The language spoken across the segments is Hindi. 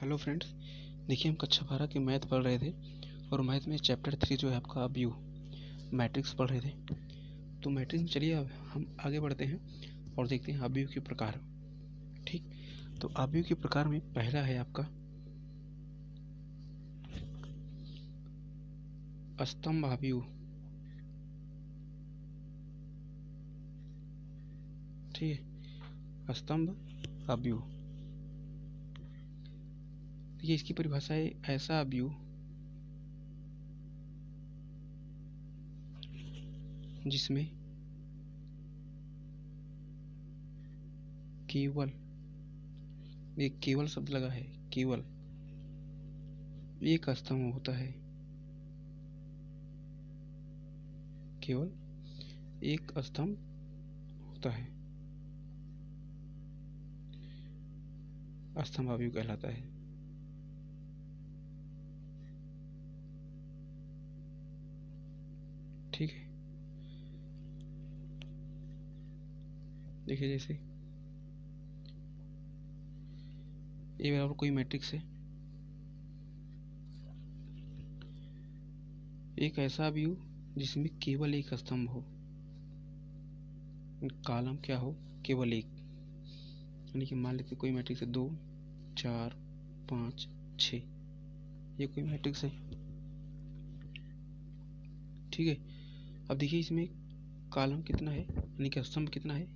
Hello friends. देखिए, हम कक्षा 12 के मैथ पढ़ रहे थे और मैथ में चैप्टर 3 जो है आपका अवयव मैट्रिक्स पढ़ रहे थे। तो मैट्रिक्स में चलिए अब हम आगे बढ़ते हैं और देखते हैं अवयव के प्रकार। ठीक, तो अवयव के प्रकार में पहला है आपका स्तंभ अवयव। ठीक है, स्तंभ अवयव। देखिए, इसकी परिभाषा है ऐसा अवयव जिसमें केवल, एक केवल शब्द लगा है, केवल एक स्तंभ होता है, केवल एक स्तंभ होता है, स्तंभ अवयव कहलाता है। ठीक है, देखिए जैसे ए बराबर कोई मैट्रिक्स है, एक ऐसा अवयव जिसमें केवल एक स्तंभ हो, कॉलम क्या हो, केवल एक। यानी कि मान लेते कोई मैट्रिक्स है 2 4 5 6, ये कोई मैट्रिक्स है। ठीक है, अब देखिए इसमें कॉलम कितना है, यानी कि स्तंभ कितना है,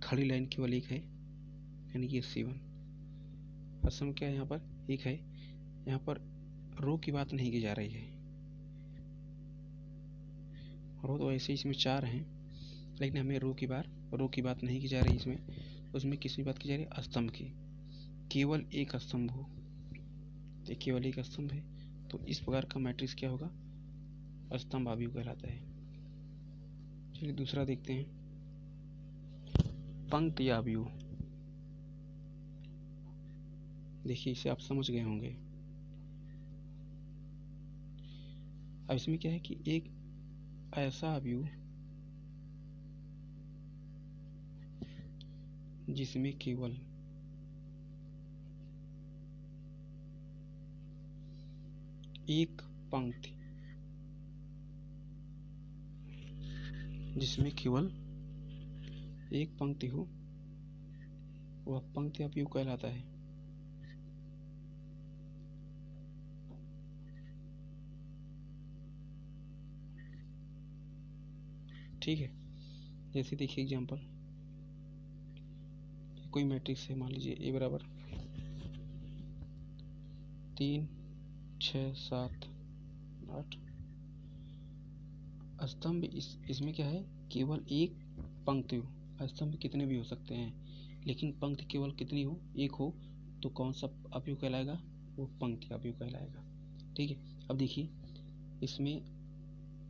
खड़ी लाइन केवल एक है, यानी कि C1। स्तंभ क्या है, यहाँ पर एक है। यहाँ पर रो की बात नहीं की जा रही है, रो तो ऐसे इसमें 4 हैं, लेकिन हमें रो की बात नहीं की जा रही इसमें। उसमें किसकी बात की जा रही है, स्तंभ की। केवल एक स्तंभ हो, तो केवल एक स्तंभ है, तो इस प्रकार का मैट्रिक्स क्या होगा, स्तंभ अवयव कहलाता है। चलिए दूसरा देखते हैं, पंक्ति अवयव। देखिए इसे आप समझ गए होंगे। अब इसमें क्या है कि एक ऐसा अवयव जिसमें केवल एक पंक्ति, जिसमें केवल एक पंक्ति हो, वह पंक्ति अवयव कहलाता है। ठीक है, जैसे देखिए एग्जांपल, कोई मैट्रिक्स है, मान लीजिए ए बराबर 3 6 7 8। स्तंभ इसमें क्या है, केवल एक पंक्ति हो। स्तंभ कितने भी हो सकते हैं, लेकिन पंक्ति केवल कितनी हो, एक हो, तो कौन सा अवयव कहलाएगा, वो पंक्ति अवयव कहलाएगा। ठीक है, अब देखिए इसमें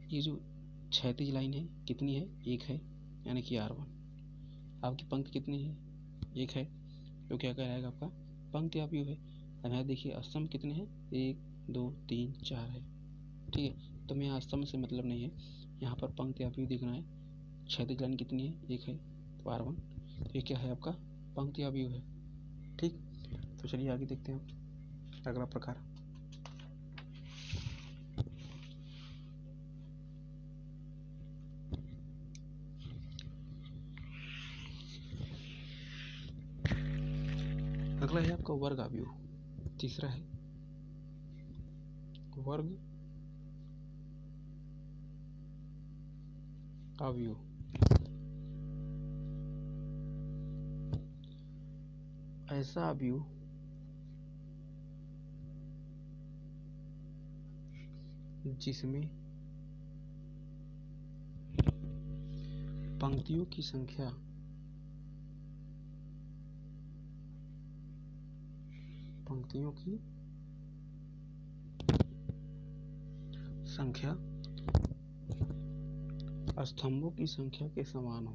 ये जो क्षैतिज लाइन है कितनी है, एक है, यानी कि R1। आपकी पंक्ति कितनी है, एक है, तो क्या कहलाएगा, आपका पंक्ति अवयव है। अब यहाँ देखिए स्तंभ कितने हैं, 1 2 3 4 है। ठीक है, तो मैं यहाँ स्तंभ से मतलब नहीं है, यहाँ पर पंक्ति अवयव देखना है। क्षैतिज लाइन कितनी है, एक है, तो R1, तो ये क्या है, आपका पंक्ति अवयव है। ठीक, तो चलिए आगे देखते हैं अगला प्रकार। अगला है आपका वर्ग अवयव। तीसरा है वर्ग अवयव। ऐसा अवयव जिसमें पंक्तियों की संख्या स्तंभों की संख्या के समान हो,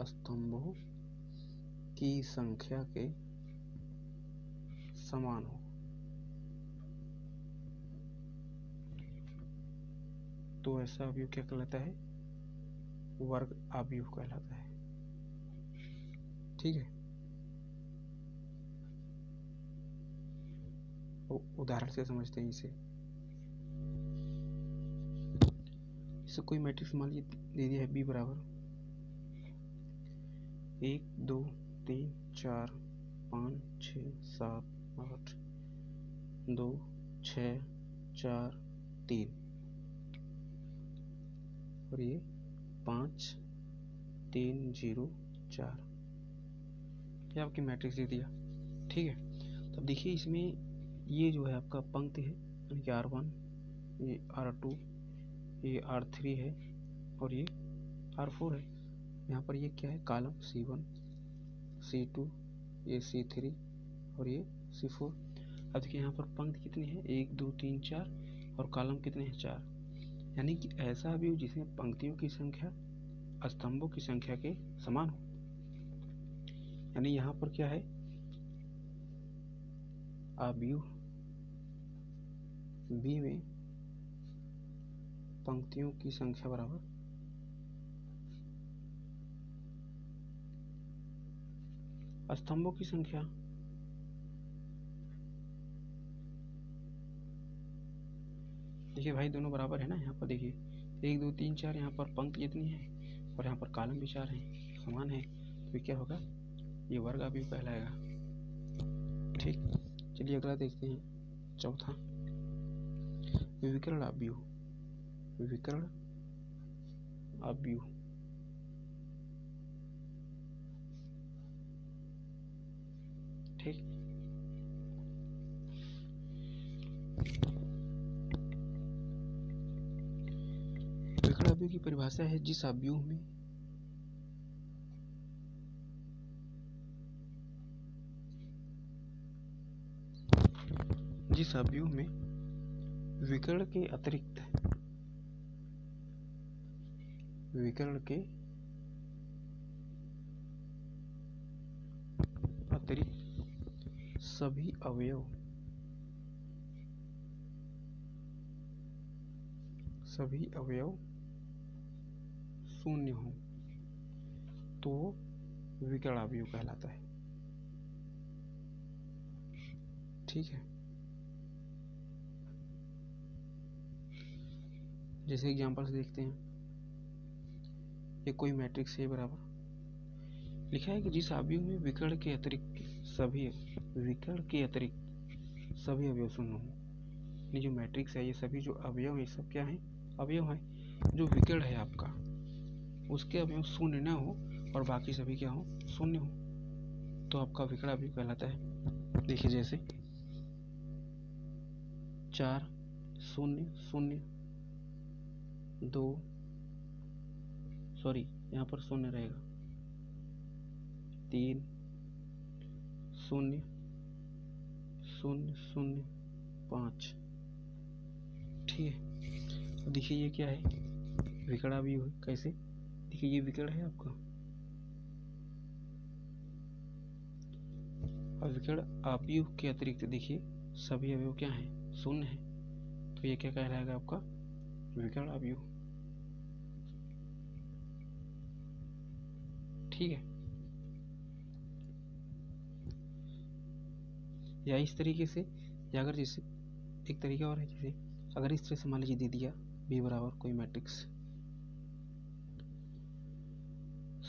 स्तंभों की संख्या के समान हो, तो ऐसा अवयव क्या कहलाता है, वर्ग अवयव कहलाता है। ठीक है, उदाहरण से समझते हैं इसे। कोई मैट्रिक्स मान लीजिए दे दिया है बी बराबर 1 2 3 4 5 6 7 8 2 6 4 3 और ये 5 3 0 4, ये आपकी मैट्रिक्स दे दिया। ठीक है, तो अब देखिए इसमें ये जो है आपका पंक्ति है, यानी कि R1, ये R2, ये R3 है और ये R4 है। यहाँ पर ये क्या है, कॉलम C1 C2, ये C3 और ये C4। अब देखिए यहाँ पर पंक्ति कितनी है, 1 2 3 4 और कॉलम कितने हैं, 4। यानी कि ऐसा अवयव जिसमें पंक्तियों की संख्या स्तंभों की संख्या के समान हो। यानी यहाँ पर क्या है, अवयव बी में पंक्तियों की संख्या बराबर स्तंभों की संख्या। देखिए भाई दोनों बराबर है ना, यहाँ पर देखिए 1 2 3 4, यहाँ पर पंक्ति कितनी है और यहाँ पर कॉलम भी 4 है, समान है, तो क्या होगा, ये वर्ग अवयव कहलाएगा। ठीक, चलिए अगला देखते हैं, चौथा विकर्ण अवयव। विकर्ण अवयव, ठीक, विकर्ण अवयव की परिभाषा है जिस अवयव में विकर्ण के अतिरिक्त सभी अवयव शून्य हो तो विकर्ण अवयव कहलाता है। ठीक है, जैसे एग्जांपल से देखते हैं, ये कोई मैट्रिक्स है बराबर, लिखा है कि जिस अवयव में विकर्ण के अतिरिक्त सभी अवयव शून्य हो। ये जो मैट्रिक्स है, ये सभी जो अवयव है सब क्या है, अवयव है। जो विकर्ण है आपका, उसके अवयव शून्य न हो और बाकी सभी क्या हो, शून्य हो, तो आपका विकर्ण अवयव कहलाता है। देखिए जैसे 4 0 0 2, सॉरी यहाँ पर शून्य रहेगा, 3 0 0 0 5। ठीक है, तो देखिए ये क्या है, विकर्ण अवयव है। कैसे, देखिए ये विकर्ण है आपका, और विकर्ण अवयव के अतिरिक्त देखिए सभी अवयव क्या हैं, शून्य है, तो ये क्या कहलाएगा, आपका विकर्ण अवयव। ठीक है, या इस तरीके से, या अगर जैसे एक तरीका और है, जैसे अगर इस तरह से मान लीजिए दे दिया बी बराबर कोई मैट्रिक्स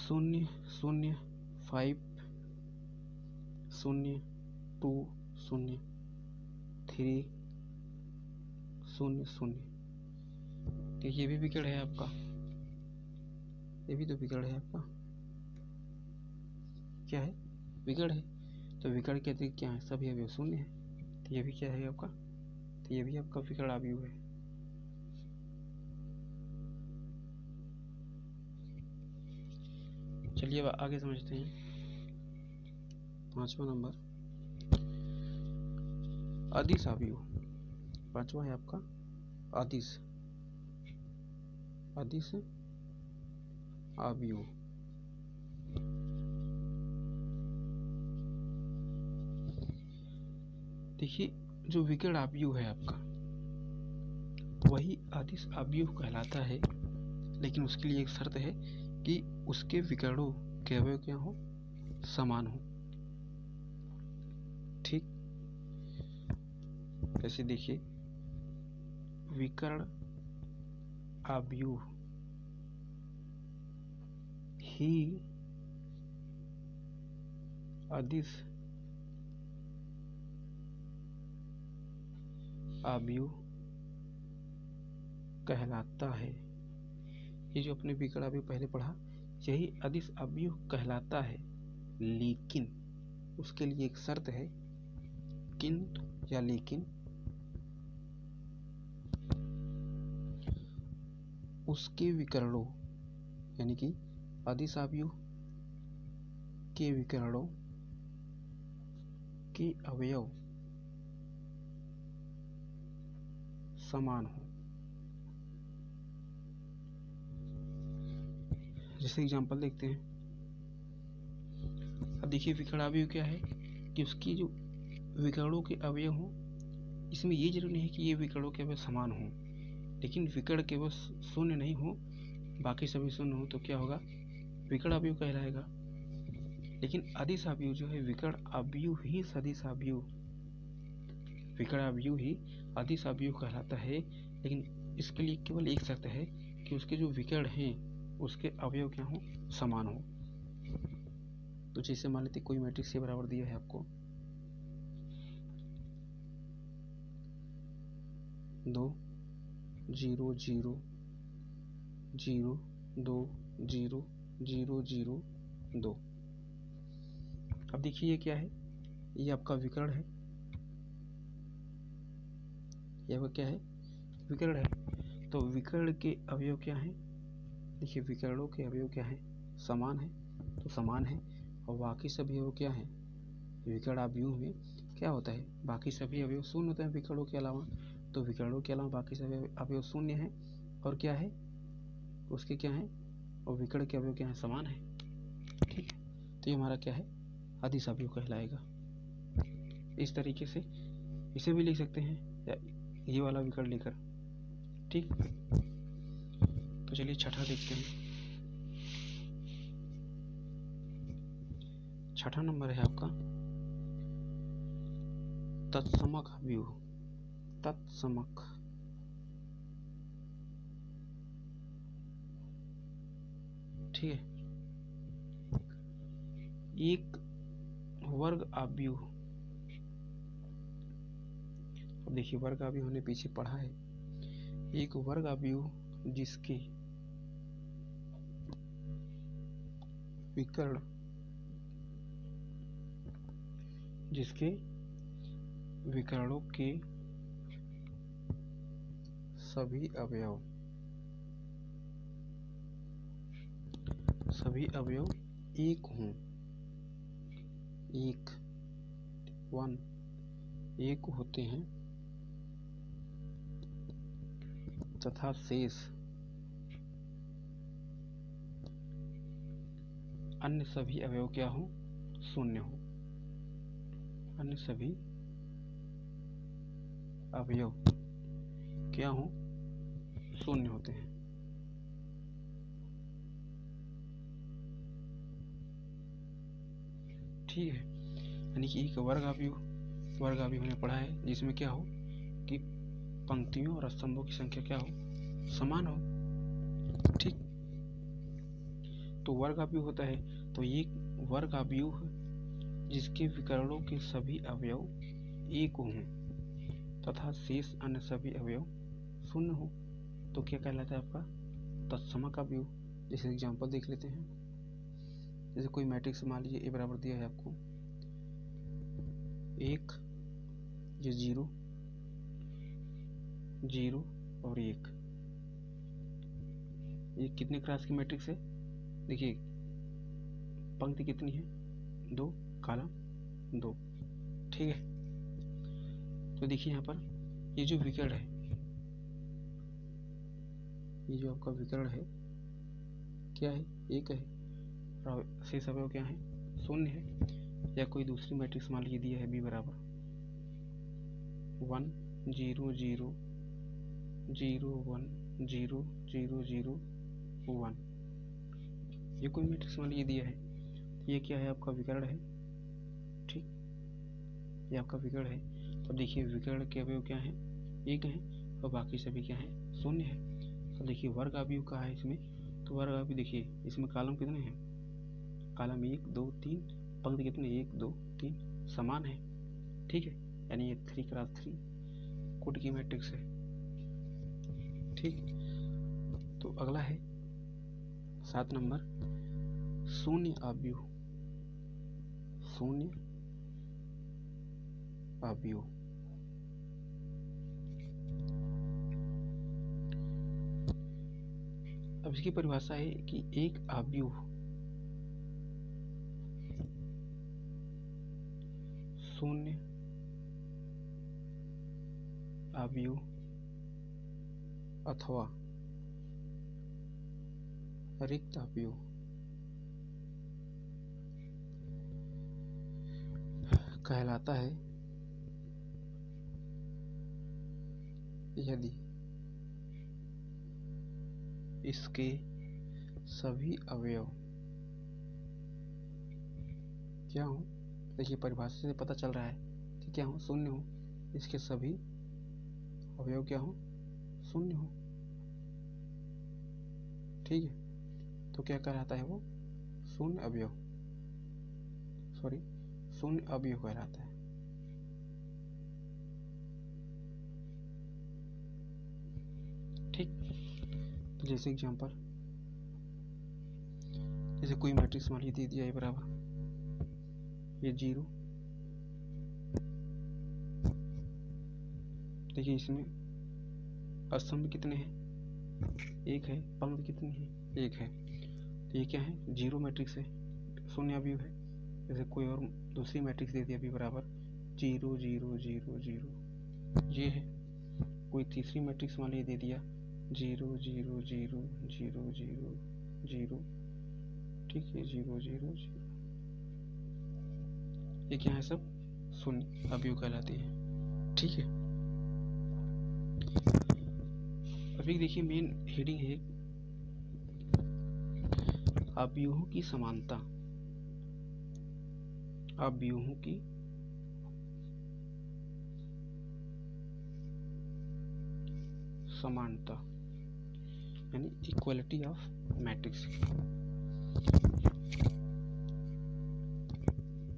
0 0 5 0 2 0 3 0 0, तो ये भी विकर्ण है आपका, ये भी तो विकर्ण है आपका, क्या है, विकर्ण है। तो विकर्ण के अतिरिक्त क्या है, सभी अवयव शून्य है, तो ये भी क्या है आपका, तो ये भी आपका विकर्ण अवयव है। चलिए अब आगे समझते हैं, 5वां नंबर अदिश अवयव। 5वां है आपका अदिश अवयव। देखिए जो विकर्ण अवयव है आपका, वही अदिश अवयव कहलाता है, लेकिन उसके लिए एक शर्त है कि उसके विकर्णों के अवयव क्या हो, समान हो। ठीक, जैसे देखिए विकर्ण अवयव ही अदिश अवयव कहलाता है। ये जो अपने विकर्ण अवयव पहले पढ़ा, यही अदिश अवयव कहलाता है, लेकिन उसके लिए एक शर्त है, किंतु या लेकिन उसके विकर्णों यानी कि अदिश अवयव के विकर्णों के अवयव समान हो। जैसे एग्जांपल देखते हैं। अब देखिए विकर्ण अवयव क्या है कि उसकी जो विकर्णों के अवयव हो, इसमें ये जरूरी नहीं है कि ये विकर्णों के अवयव समान हो, लेकिन विकर्ण केवल शून्य नहीं हो, बाकी सभी शून्य हो तो क्या होगा, विकर्ण अवयव कहलाएगा। लेकिन अदिश अवयव जो है विकर्ण अवयव ही सदिश अवयव, विकर्ण अवयव ही अदिश अवयव कहलाता है। लेकिन इसके लिए केवल एक शर्त है कि उसके जो विकर्ण हैं उसके अवयव क्या हो, समान हो। तो जैसे मान लेते कोई मैट्रिक्स के बराबर दिया है आपको 2 0 0 0 2 0 0 0 2। अब देखिए ये क्या है, ये आपका विकर्ण है, ये आपका क्या है, विकर्ण है। तो विकर्ण के अवयव क्या हैं, देखिए विकर्णों के अवयव क्या हैं, समान है, तो समान है। और बाकी सभी अवयव क्या हैं, विकर्ण अवयव में क्या होता है, बाकी सभी अवयव शून्य होते हैं विकर्णों के अलावा। तो विकर्णों के अलावा बाकी सभी अवयव शून्य हैं, और क्या है उसके क्या है, और विकर्ण के अवयव क्या है, समान है। ठीक है, तो ये हमारा क्या है, अदिश अवयव कहलाएगा। इस तरीके से इसे भी लिख सकते हैं, या ये वाला विकर्ण लेकर। ठीक, तो चलिए छठा देखते हैं। छठा नंबर है आपका तत्समक अवयव। तत्समक ठीक है, एक वर्ग अवयव। अब देखिए वर्ग अवयव हमने पीछे पढ़ा है, एक वर्ग अवयव जिसके विकर्ण जिसके विकर्णों के सभी अवयव एक हों, एक होते हैं, तथा शेष अन्य सभी अवयव क्या हो, शून्य हो। अन्य सभी अवयव क्या हो, शून्य होते हैं। ठीक है, यानी कि एक वर्ग अवयव हमने पढ़ा है जिसमें क्या हो कि पंक्तियों और स्तंभों की संख्या क्या हो, समान हो। ठीक, तो वर्ग अवयव होता है, तो एक वर्ग अवयव जिसके विकर्णों के सभी अवयव एक हों तथा शेष अन्य सभी अवयव शून्य हो, तो क्या कहलाता है आपका, तत्समक अवयव। जैसे एग्जांपल देख लेते हैं। जैसे कोई मैट्रिक्स मान लीजिए ए बराबर दिया है आपको 1, ये 0 0 और 1। ये कितने क्लास की मैट्रिक्स है, देखिए पंक्ति कितनी है, 2, कॉलम 2। ठीक है, तो देखिए यहाँ पर ये जो विकर्ण है, ये जो आपका विकर्ण है क्या है, एक है, और शेष अवयव क्या है, शून्य है। या कोई दूसरी मैट्रिक्स मान लीजिए दिया है बी बराबर 1 0 0 0 1 0 0 0 1। ये कोई मैट्रिक्स मान लीजिए दिया है, ये क्या है, आपका विकर्ण है। ठीक, ये आपका विकर्ण है। तो देखिए विकर्ण के अवयव क्या हैं, एक हैं, और बाकी सभी क्या हैं, शून्य है। तो देखिए वर्ग अवयव कहा है इसमें, तो वर्ग अवयव देखिए इसमें कॉलम कितने हैं, कॉलम 1 2 3, पंक्ति कितने 1 2 3 समान है, ठीक है, यानी ये 3x3 कोटि की मैट्रिक्स है, ठीक। तो अगला है 7 नंबर, शून्य अवयव, शून्य अवयव। अब इसकी परिभाषा है कि एक अवयव शून्य अवयव अथवा रिक्त अवयव कहलाता है यदि इसके सभी अवयव क्या हो, देखिए परिभाषा से पता चल रहा है कि क्या हो, शून्य हो, इसके सभी अवयव क्या हो, शून्य हो, ठीक है। तो क्या कहलाता है वो, शून्य अवयव, सॉरी शून्य अवयव कहलाता है। ठीक, तो जैसे एग्जांपल, जैसे कोई मैट्रिक्स मान लीजिए दे दिया है बराबर ये 0, देखिए इसमें स्तंभ कितने हैं, एक है, पंक्ति कितनी है, एक है, तो ये क्या है, 0 मैट्रिक्स है, शून्य अवयव है। जैसे कोई और दूसरी मैट्रिक्स दे दिया अभी बराबर 0 0 0 0, ये है। कोई तीसरी मैट्रिक्स मान लीजिए दे दिया 0 0 0 0 0 0, ठीक है, 0 0 0, ये क्या है, सब शून्य अवयव कहलाते हैं, ठीक है। अभी देखिए मेन हेडिंग है अवयवों की समानता, अवयवों की समानता यानी इक्वलिटी ऑफ मैट्रिक्स।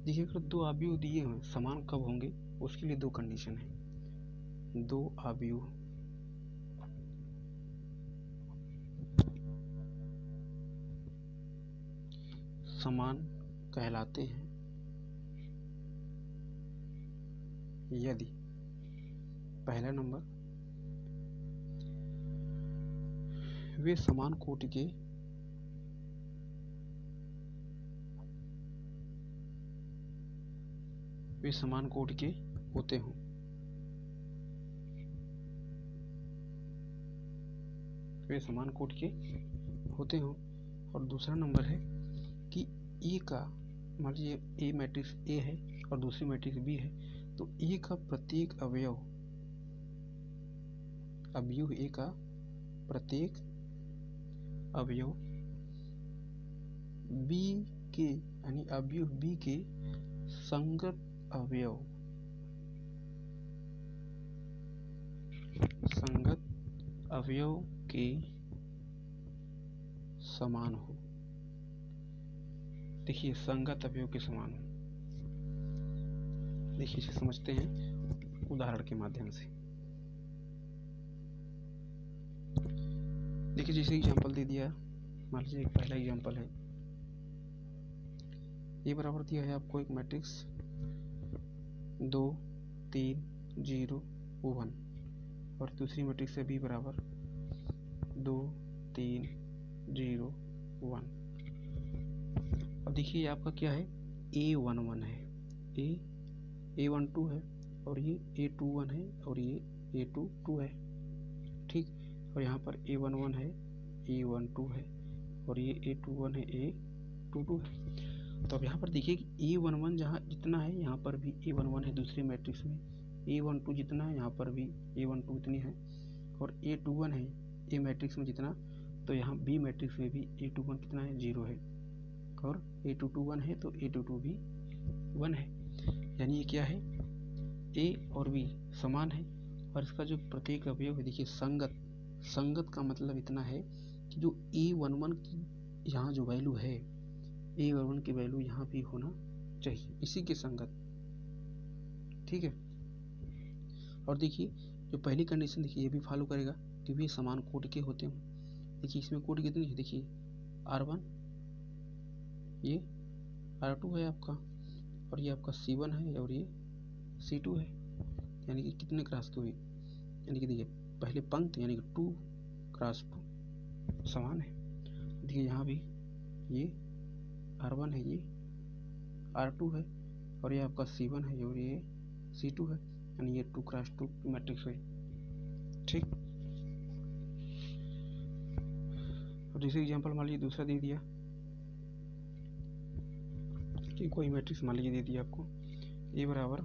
देखिए अगर दो अवयव दिए हैं समान कब होंगे, उसके लिए दो कंडीशन है। दो अवयव समान कहलाते हैं यदि पहला नंबर वे समान कोटि के होते हों, वे समान कोटि के होते हों। और दूसरा नंबर है कि ए का, मान लीजिए ए मैट्रिक्स ए है और दूसरी मैट्रिक्स बी है, तो ए का प्रत्येक अवयव ए का प्रत्येक अवयव बी के यानी अवयव बी के संगत अवयव के समान हो। देखिए संगत अवयव के समान हो, देखिए इसे समझते हैं उदाहरण के माध्यम से। देखिए जैसे एग्जांपल दे दिया, मान लीजिए पहला एग्जांपल है, ये बराबर दिया है आपको एक मैट्रिक्स 2 3 0 1, और दूसरी मैट्रिक्स है बी बराबर 2 3 0 1। अब देखिए आपका क्या है, A11 है, A12 है, और ये A21 है, और ये A22 है, ठीक। और यहाँ पर A11 है, A12 है, और ये A21 है, A22 है। तो अब यहाँ पर देखिए कि A11 जहाँ जितना है यहाँ पर भी A11 है, दूसरी मैट्रिक्स में A12 जितना है यहाँ पर भी A12 इतनी है, और A21 है ए मैट्रिक्स में जितना, तो यहाँ बी मैट्रिक्स में भी A21 कितना है, 0 है, और A22 1 है, तो A22 भी 1 है। यानी ये क्या है, ए और बी समान है और इसका जो प्रत्येक अवयव है देखिए संगत का मतलब इतना है कि जो A11 की यहाँ जो वैल्यू है A11 की वैल्यू यहाँ भी होना चाहिए, इसी के संगत। ठीक है। और देखिए जो पहली कंडीशन देखिए ये भी फॉलो करेगा क्योंकि समान कोड के होते हैं। देखिए इसमें कोड कितनी है, देखिए R1 ये R2 है आपका और ये आपका C1 है और ये C2 है, यानी कि कितने क्रॉस के हुए, यानी कि देखिए पहले पंक्ति यानी कि 2 क्रॉस 2 समान है। देखिए यहाँ भी ये R1 है, ये R2 है और ये आपका C1 है और ये C2 है, यानी ये 2 क्रॉस 2 मैट्रिक्स हुई। ठीक। और दूसरी एग्जांपल मान लीजिए दूसरा दे दिया कि कोई मैट्रिक्स मान लीजिए दे दिया आपको A बराबर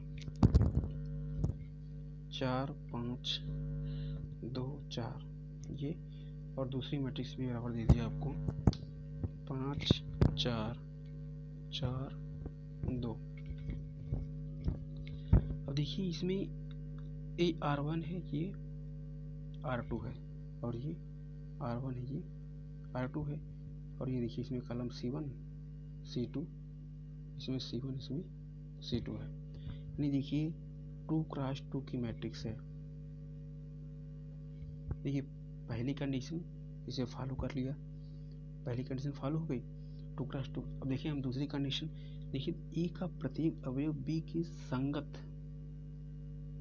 4 5 2 4 ये, और दूसरी मैट्रिक्स भी बराबर दे दिया आपको 5 4 4 2। अब देखिए इसमें ये R1 है, ये R2 है और ये R1 है, ये R2 है और ये देखिए इसमें कॉलम C1 C2, इसमें C1 इसमें C2 है, यानी देखिए 2 क्रॉस 2 की मैट्रिक्स है। देखिए पहली कंडीशन इसे फॉलो कर लिया, पहली कंडीशन फॉलो हो गई 2 क्रॉस 2। अब देखिए हम दूसरी कंडीशन, देखिए ए का प्रत्येक अवयव बी की संगत,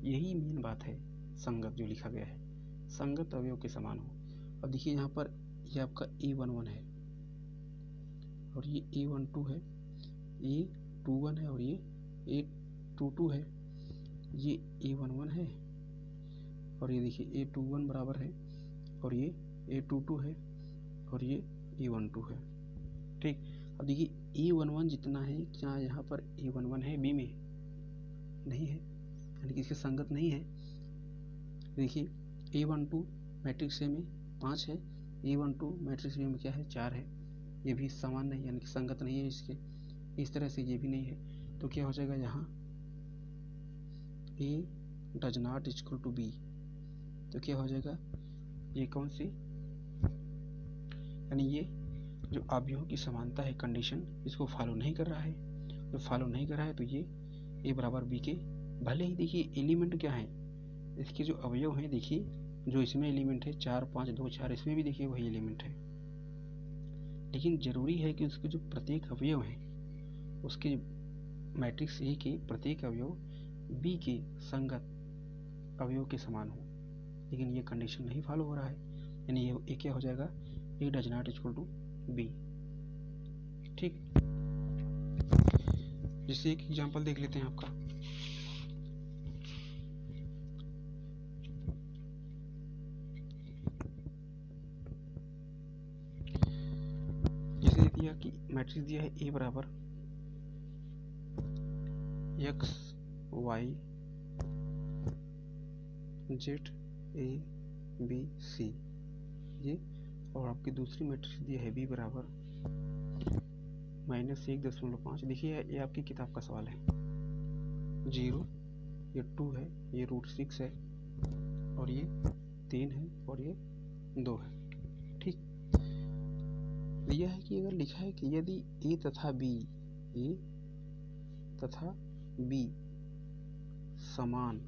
यही मेन बात है, संगत जो लिखा गया है संगत अवयव के समान हो। अब देखिए यहाँ पर ये आपका A11 है और ये A12 है, A21 है और ये A22 है, ये A11 है और ये देखिए A21 बराबर है और ये A22 है और ये A12 है। ठीक। अब देखिए A11 जितना है क्या यहाँ पर A11 है बी में, नहीं है, यानी कि इसके संगत नहीं है। देखिए A12 मैट्रिक्स ए में 5 है, A12 मैट्रिक्स बी में क्या है 4 है, ये भी समान नहीं यानी कि संगत नहीं है इसके, इस तरह से ये भी नहीं है। तो क्या हो जाएगा यहाँ A does not equal to B, तो क्या हो जाएगा ये कौन सी, यानी ये जो अवयवों की समानता है कंडीशन इसको फॉलो नहीं कर रहा है, जो फॉलो नहीं कर रहा है तो ये A बराबर B के, भले ही देखिए एलिमेंट क्या है इसके जो अवयव हैं, देखिए जो इसमें एलिमेंट है 4 5 2 4, इसमें भी देखिए वही एलिमेंट है, लेकिन जरूरी है कि उसके जो प्रत्येक अवयव हैं उसके मैट्रिक्स ए के प्रत्येक अवयव बी के संगत अवयव के समान हो, लेकिन ये कंडीशन नहीं फॉलो हो रहा है, यानी ये क्या हो जाएगा a does not equal to b. ठीक। जैसे एक एग्जांपल देख लेते हैं आपका, जैसे दिया कि मैट्रिक्स दिया है ए बराबर x y z a b c ये, और आपकी दूसरी मैट्रिक्स दी है बी बराबर -1.5। देखिए ये आपकी किताब का सवाल है, 0 ये 2 है, ये √6 है और ये 3 है और ये 2 है। ठीक। यह है कि अगर लिखा है कि यदि ए तथा बी समान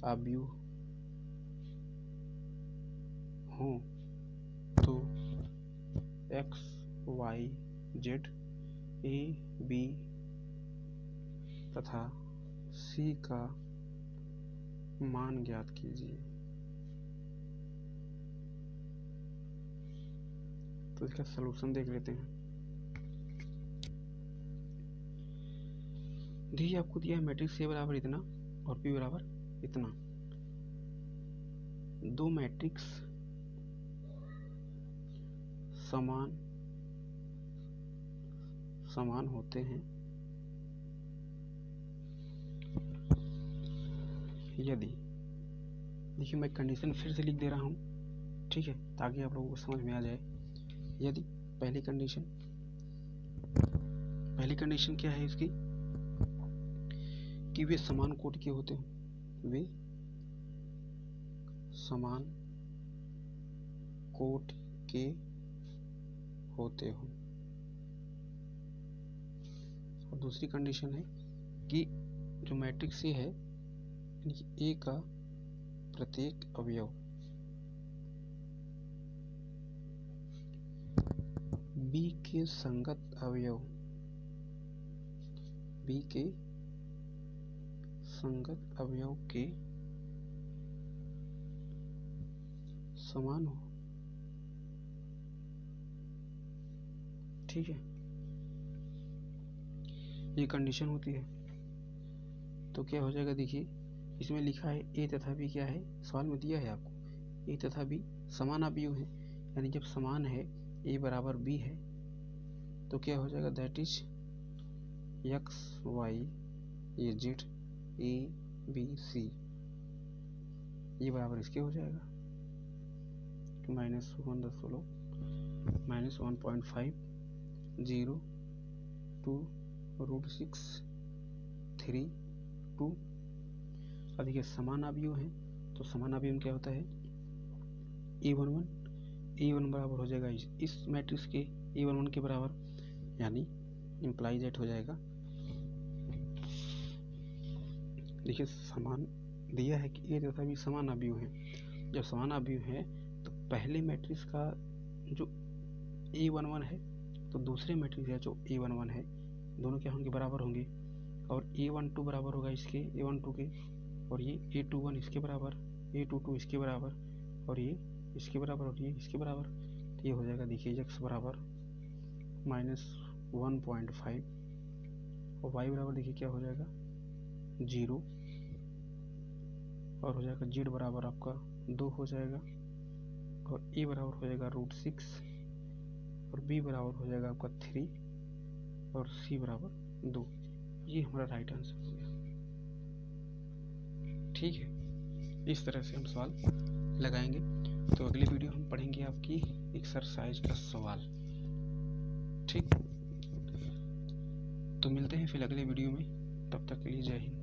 अवयव हो तो x y z a b तथा c का मान ज्ञात कीजिए। तो इसका सलूशन देख लेते हैं। देखिए आपको दिया है मैट्रिक्स ए बराबर इतना और पी बराबर इतना, दो मैट्रिक्स समान होते हैं यदि, देखिए मैं कंडीशन फिर से लिख दे रहा हूँ, ठीक है, ताकि आप लोगों को समझ में आ जाए। यदि पहली कंडीशन क्या है इसकी कि वे समान कोट के होते हों, वे समान कोट के होते हों। और दूसरी कंडीशन है कि जो मैट्रिक्स ए है ए का प्रत्येक अवयव बी के संगत अवयव बी के संगत अवयव के समान हो। ठीक है, ये कंडीशन होती है। तो क्या हो जाएगा, देखिए इसमें लिखा है ए तथा बी क्या है, सवाल में दिया है आपको, ए तथा बी समान अवयव है, यानी जब समान है ए बराबर बी है तो क्या हो जाएगा, that is X Y A Z A B C, ये बराबर इसके हो जाएगा -1.5 0 2 √6 3 2। अब देखिए समान अवयव हैं तो समान अवयव में क्या होता है, A11 बराबर हो जाएगा इस मैट्रिक्स के A11 के बराबर, यानी इम्प्लाई दैट हो जाएगा। देखिए समान दिया है कि ए तथा बी समान अवयव हैं, जब समान अवयव है तो पहले मैट्रिक्स का जो A11 है तो दूसरे मैट्रिक्स का जो A11 है दोनों क्या होंगे, बराबर होंगे, और A12 बराबर होगा इसके A12 के, और ये A21 इसके बराबर, A22 इसके बराबर, और ये इसके बराबर, और ये इसके बराबर। तो ये हो जाएगा, देखिए x बराबर -1.5 और y बराबर देखिए क्या हो जाएगा 0, और हो जाएगा z बराबर आपका 2 हो जाएगा, और a बराबर हो जाएगा √6, और b बराबर हो जाएगा आपका 3, और c बराबर 2। ये हमारा राइट आंसर हो गया। ठीक है, इस तरह से हम सवाल लगाएंगे। तो अगले वीडियो हम पढ़ेंगे आपकी एक्सरसाइज का सवाल। ठीक, तो मिलते हैं फिर अगले वीडियो में, तब तक के लिए जय हिंद।